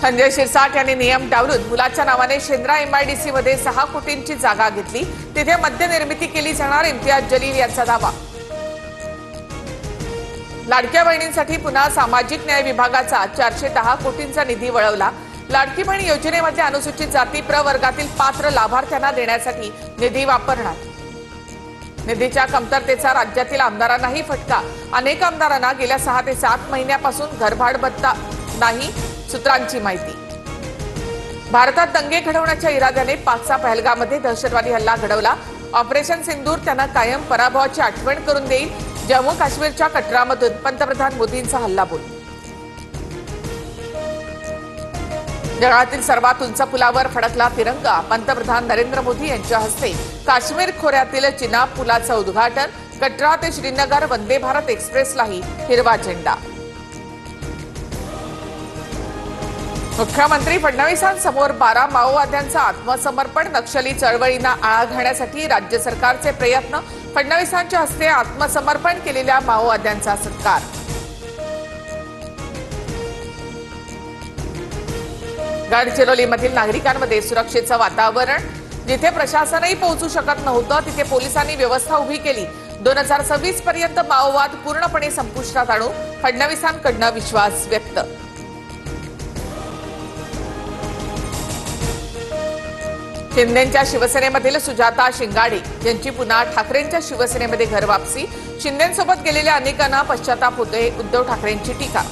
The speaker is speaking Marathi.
संजय शिरसाट यांनी नियम डावलून मुलाच्या नावाने शेंद्रा एमआयडीसी मध्ये 6 कोटींची जागा घेतली, तिथे मद्य निर्मिती केली जाणार, इम्तियाज जलील यांचा दावा। लाडक्या बहिणींसाठी पुन्हा सामाजिक न्याय विभागाचा 410 कोटींचा निधी वळवला। लाडकी बहीण योजनेमध्ये अनुसूचित जाती प्रवर्गातील पात्र लाभार्थ्यांना देण्यासाठी निधी वापरणार। निधीच्या कमतरतेचा राज्यातील आमदारांनाही फटका। अनेक आमदारांना गेल्या 6 ते 7 महिन्यापासून घरभाड भत्ता नाही, सूत्रांची माहिती। भारतात दंगे घडवण्याच्या इराद्याने पाकचा पहलगाममध्ये दहशतवादी हल्ला घडवला। ऑपरेशन सिंदूर त्यांना कायम पराभवाची आठवण करून देईल। जम्मू काश्मीरच्या कटरामधून पंतप्रधान मोदींचा हल्लाबोल। जगातील सर्वात उंच पुलावर फडकला तिरंगा। पंतप्रधान नरेंद्र मोदी यांच्या हस्ते काश्मीर खोऱ्यातील चिनाब पुलाचं उद्घाटन। कटरा ते श्रीनगर वंदे भारत एक्सप्रेसलाही हिरवा झेंडा। मुख्यमंत्री फडणवीसांसमोर 12 माओवाद्यांचं आत्मसमर्पण। नक्षली चळवळींना आळा घालण्यासाठी राज्य सरकारचे प्रयत्न। फडणवीसांच्या हस्ते आत्मसमर्पण केलेल्या माओवाद्यांचा सत्कार। गडचिरोलीमधील नागरिकांमध्ये सुरक्षेचं वातावरण। जिथे प्रशासनही पोहोचू शकत नव्हतं तिथे पोलिसांनी व्यवस्था उभी केली। 2026 पर्यंत माओवाद पूर्णपणे संपुष्टात आणू, फडणवीसांकडून विश्वास व्यक्त। शिंदेंच्या शिवसेनेमधील सुजाता शिंगाडे यांची पुन्हा ठाकरेंच्या शिवसेनेमध्ये घरवापसी। शिंदेंसोबत गेलेल्या अनेकांना पश्चाताप होतोय, उद्धव ठाकरेंची टीका।